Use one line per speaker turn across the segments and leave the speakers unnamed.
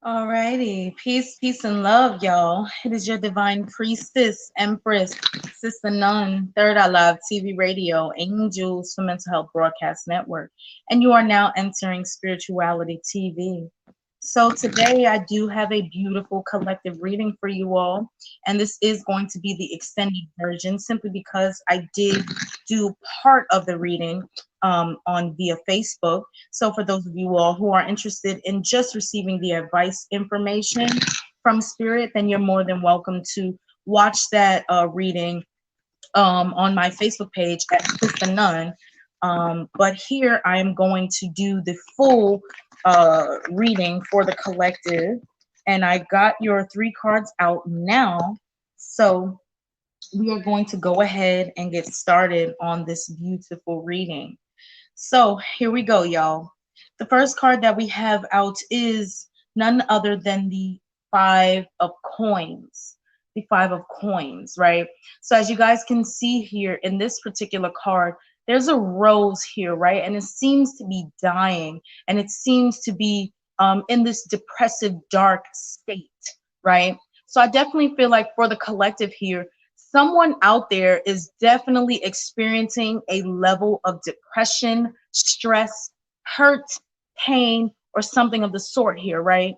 Alrighty, peace, peace, and love, y'all. It is your divine priestess, Empress, Sister Nun, Third Eye Live TV Radio, Angels for Mental Health Broadcast Network, and you are now entering Spirituality TV. So today I do have a beautiful collective reading for you all, and this is going to be the extended version simply because I did do part of the reading on via Facebook. So for those of you all who are interested in just receiving the advice information from Spirit, then you're more than welcome to watch that reading on my Facebook page at Sister Nun. But here I am going to do the full reading for the collective. And I got your 3 cards out now. So we are going to go ahead and get started on this beautiful reading. So here we go, y'all. The first card that we have out is none other than the 5 of Coins. The 5 of Coins, right? So as you guys can see here in this particular card, there's a rose here, right? And it seems to be dying, and it seems to be in this depressive, dark state, right? So I definitely feel like for the collective here, someone out there is definitely experiencing a level of depression, stress, hurt, pain, or something of the sort here, right?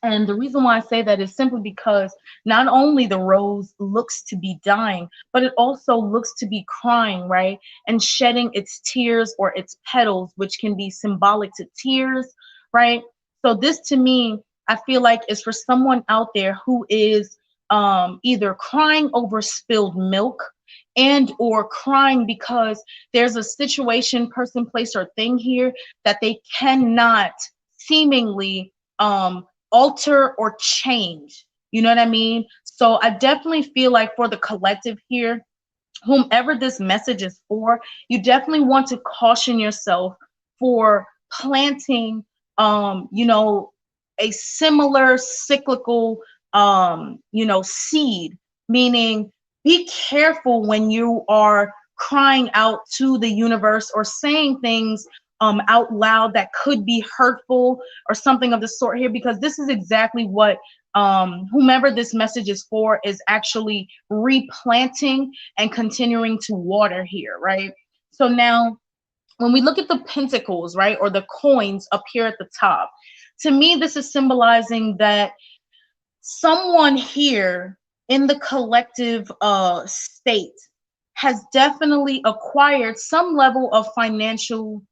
And the reason why I say that is simply because not only the rose looks to be dying, but it also looks to be crying, right? And shedding its tears or its petals, which can be symbolic to tears, right? So this to me, I feel like is for someone out there who is either crying over spilled milk and or crying because there's a situation, person, place, or thing here that they cannot seemingly alter or change. You know what I mean? So I definitely feel like for the collective here, whomever this message is for, you definitely want to caution yourself for planting, you know, a similar cyclical, seed, meaning be careful when you are crying out to the universe or saying things out loud that could be hurtful or something of the sort here, because this is exactly what whomever this message is for is actually replanting and continuing to water here, right? So now when we look at the pentacles, right, or the coins up here at the top, to me, this is symbolizing that someone here in the collective state has definitely acquired some level of financial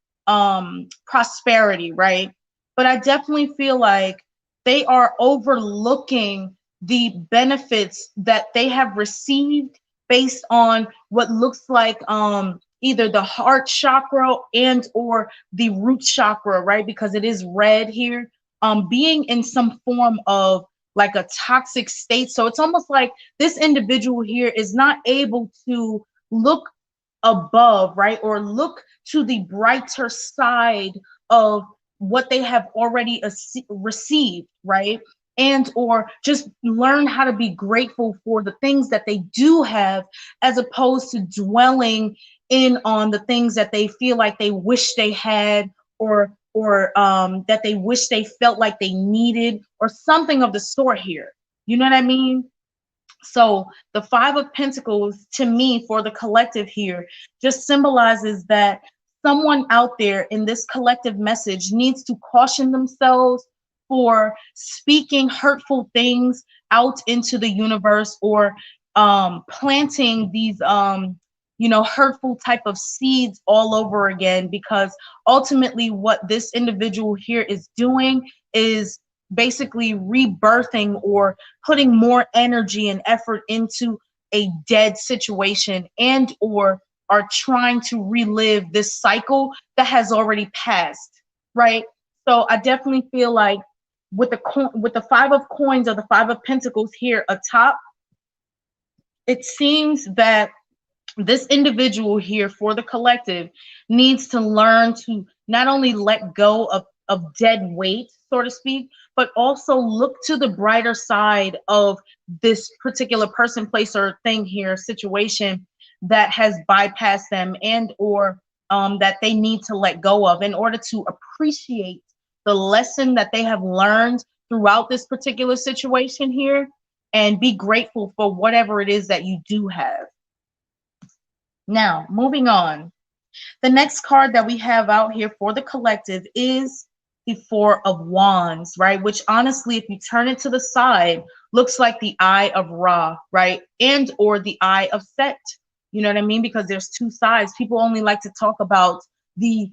prosperity, right? But I definitely feel like they are overlooking the benefits that they have received based on what looks like either the heart chakra and or the root chakra, right? Because it is red here, being in some form of like a toxic state. So it's almost like this individual here is not able to look above, right? Or look to the brighter side of what they have already received, right? And or just learn how to be grateful for the things that they do have, as opposed to dwelling in on the things that they feel like they wish they had, or that they wish they felt like they needed, or something of the sort here. You know what I mean? So the 5 of Pentacles to me for the collective here just symbolizes that someone out there in this collective message needs to caution themselves for speaking hurtful things out into the universe, or planting these hurtful type of seeds all over again, because ultimately what this individual here is doing is basically rebirthing or putting more energy and effort into a dead situation, and or are trying to relive this cycle that has already passed, right? So I definitely feel like with the 5 of Coins or the 5 of Pentacles here atop, it seems that this individual here for the collective needs to learn to not only let go of dead weight, so to speak, but also look to the brighter side of this particular person, place, or thing here, situation that has bypassed them, and or that they need to let go of in order to appreciate the lesson that they have learned throughout this particular situation here, and be grateful for whatever it is that you do have. Now, moving on. The next card that we have out here for the collective is the Four of Wands, right? Which honestly, if you turn it to the side, looks like the Eye of Ra, right? And or the Eye of Set. You know what I mean? Because there's two sides. People only like to talk about the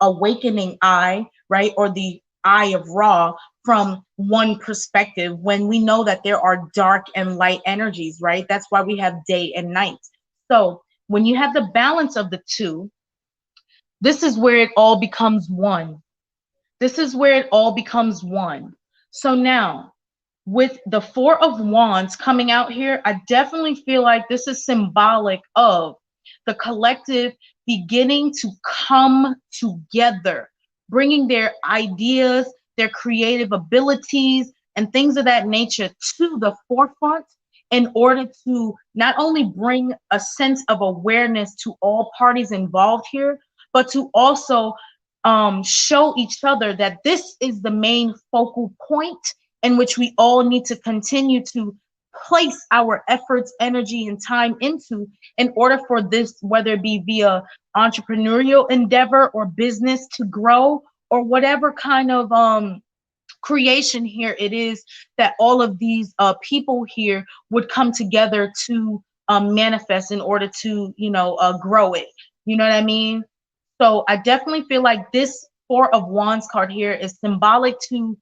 awakening eye, right? Or the Eye of Ra from one perspective, when we know that there are dark and light energies, right? That's why we have day and night. So when you have the balance of the two, this is where it all becomes one. This is where it all becomes one. So now, with the Four of Wands coming out here, I definitely feel like this is symbolic of the collective beginning to come together, bringing their ideas, their creative abilities, and things of that nature to the forefront in order to not only bring a sense of awareness to all parties involved here, but to also show each other that this is the main focal point in which we all need to continue to place our efforts, energy, and time into in order for this, whether it be via entrepreneurial endeavor or business, to grow, or whatever kind of creation here it is that all of these people here would come together to manifest in order to, grow it. You know what I mean? So I definitely feel like this Four of Wands card here is symbolic to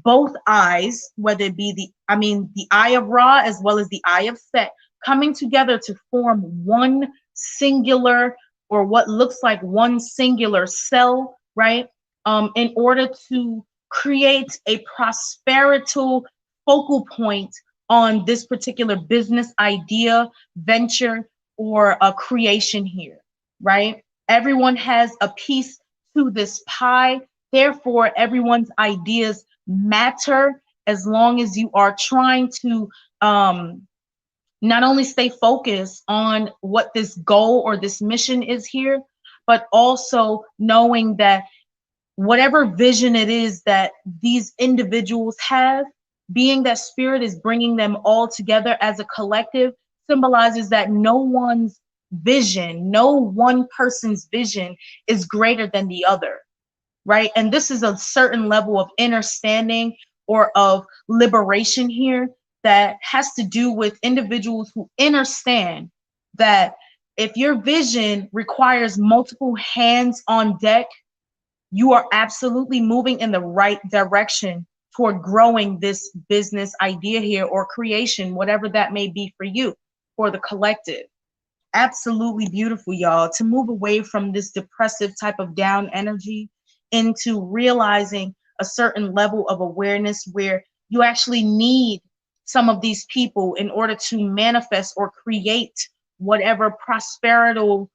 both eyes, whether it be the Eye of Ra as well as the Eye of Set, coming together to form one singular, or what looks like one singular cell, right? In order to create a prosperital focal point on this particular business idea, venture, or a creation here, right? Everyone has a piece to this pie. Therefore, everyone's ideas matter as long as you are trying to not only stay focused on what this goal or this mission is here, but also knowing that whatever vision it is that these individuals have, being that spirit is bringing them all together as a collective, symbolizes that no one's vision, no one person's vision is greater than the other, right? And this is a certain level of understanding or of liberation here that has to do with individuals who understand that if your vision requires multiple hands on deck, you are absolutely moving in the right direction toward growing this business idea here or creation, whatever that may be for you, for the collective. Absolutely beautiful, y'all, to move away from this depressive type of down energy into realizing a certain level of awareness where you actually need some of these people in order to manifest or create whatever prosperital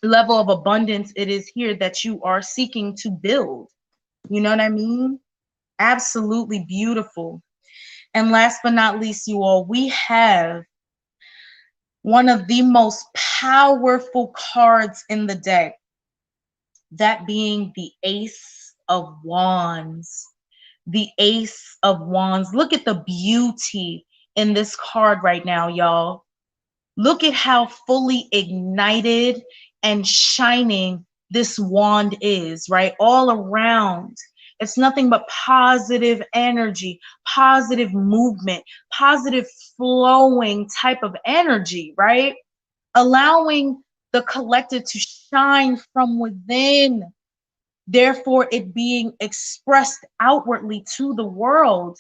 level of abundance it is here that you are seeking to build. You know what I mean? Absolutely beautiful. And last but not least, you all, we have one of the most powerful cards in the deck, that being the Ace of Wands. The Ace of Wands. Look at the beauty in this card right now, y'all. Look at how fully ignited and shining this wand is, right? All around. It's nothing but positive energy, positive movement, positive flowing type of energy, right? Allowing the collective to shine from within, therefore it being expressed outwardly to the world.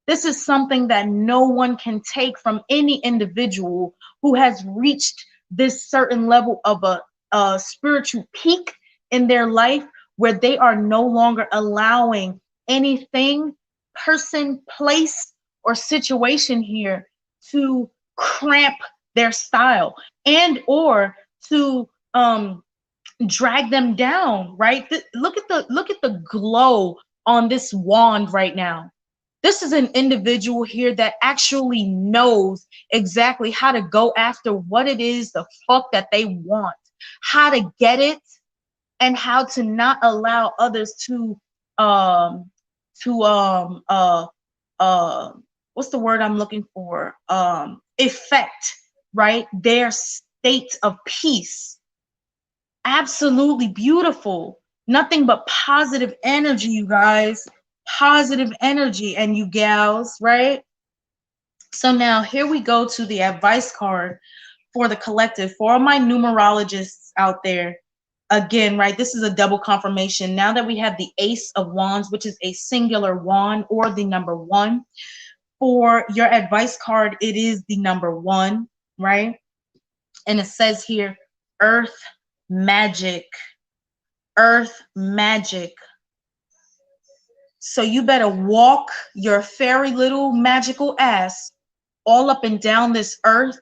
This is something that no one can take from any individual who has reached this certain level of a spiritual peak in their life, where they are no longer allowing anything, person, place, or situation here to cramp their style and or to drag them down, right? Look at the glow on this wand right now. This is an individual here that actually knows exactly how to go after what it is the fuck that they want, how to get it, and how to not allow others to to what's the word I'm looking for? Effect, right? Their state of peace. Absolutely beautiful. Nothing but positive energy, you guys. Positive energy, and you gals, right? So now here we go to the advice card for the collective. For all my numerologists out there, again, right, this is a double confirmation. Now that we have the Ace of Wands, which is a singular wand or the number one, for your advice card, it is the number one, right? And it says here, Earth Magic. Earth Magic. So you better walk your fairy little magical ass all up and down this earth,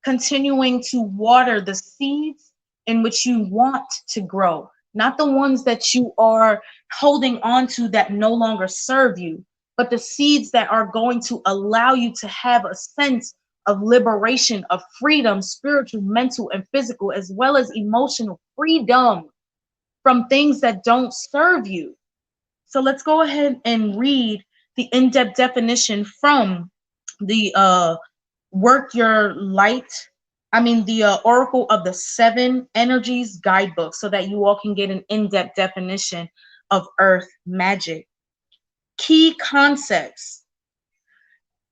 continuing to water the seeds in which you want to grow, not the ones that you are holding on to that no longer serve you, but the seeds that are going to allow you to have a sense of liberation, of freedom, spiritual, mental, and physical, as well as emotional freedom from things that don't serve you. So let's go ahead and read the in-depth definition from the Work Your Light, the Oracle of the Seven Energies guidebook, so that you all can get an in-depth definition of earth magic. Key concepts: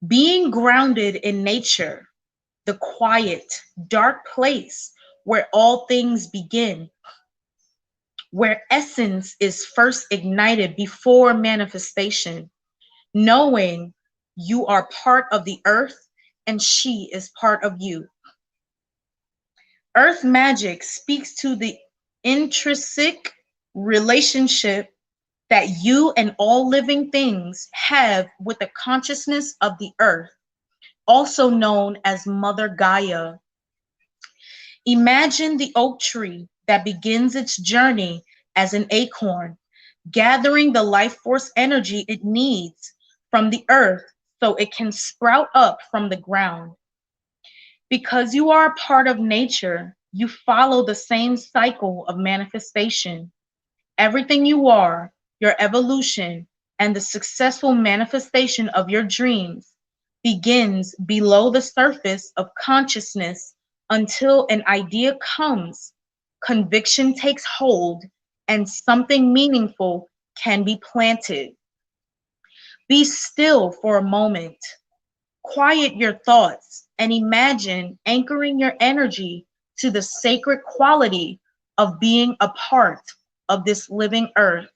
being grounded in nature, the quiet, dark place where all things begin, where essence is first ignited before manifestation, knowing you are part of the earth and she is part of you. Earth magic speaks to the intrinsic relationship that you and all living things have with the consciousness of the earth, also known as Mother Gaia. Imagine the oak tree that begins its journey as an acorn, gathering the life force energy it needs from the earth so it can sprout up from the ground. Because you are a part of nature, you follow the same cycle of manifestation. Everything you are, your evolution, and the successful manifestation of your dreams begins below the surface of consciousness until an idea comes, conviction takes hold, and something meaningful can be planted. Be still for a moment. Quiet your thoughts and imagine anchoring your energy to the sacred quality of being a part of this living earth.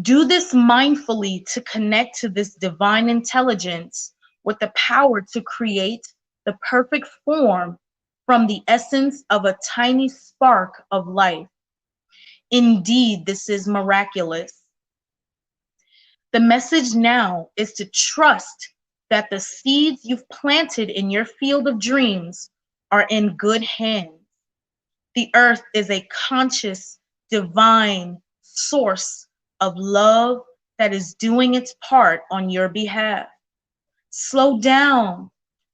Do this mindfully to connect to this divine intelligence with the power to create the perfect form from the essence of a tiny spark of life. Indeed, this is miraculous. The message now is to trust that the seeds you've planted in your field of dreams are in good hands. The earth is a conscious, divine source of love that is doing its part on your behalf. Slow down,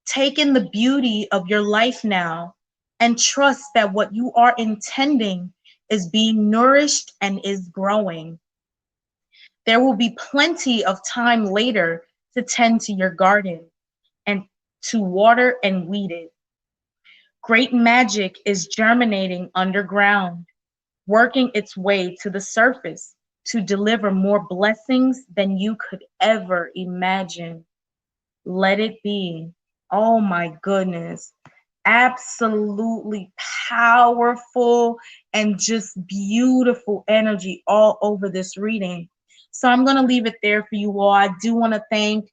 take in the beauty of your life now, and trust that what you are intending is being nourished and is growing. There will be plenty of time later to tend to your garden and to water and weed it. Great magic is germinating underground, working its way to the surface to deliver more blessings than you could ever imagine. Let it be. Oh my goodness. Absolutely powerful and just beautiful energy all over this reading. So I'm going to leave it there for you all. I do want to thank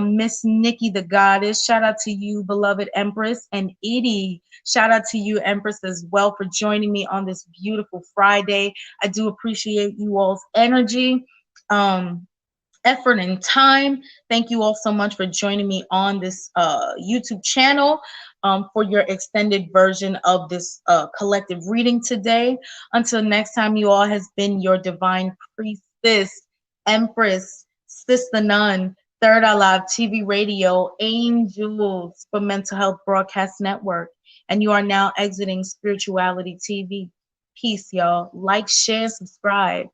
Miss Nikki the Goddess. Shout out to you, beloved Empress. And Edie, shout out to you, Empress, as well, for joining me on this beautiful Friday. I do appreciate you all's energy, effort, and time. Thank you all so much for joining me on this YouTube channel for your extended version of this collective reading today. Until next time, you all has been your divine priestess, Empress, Sister Nun, Third Eye Live TV Radio, Angels for Mental Health Broadcast Network. And you are now exiting Spirituality TV. Peace, y'all. Like, share, subscribe.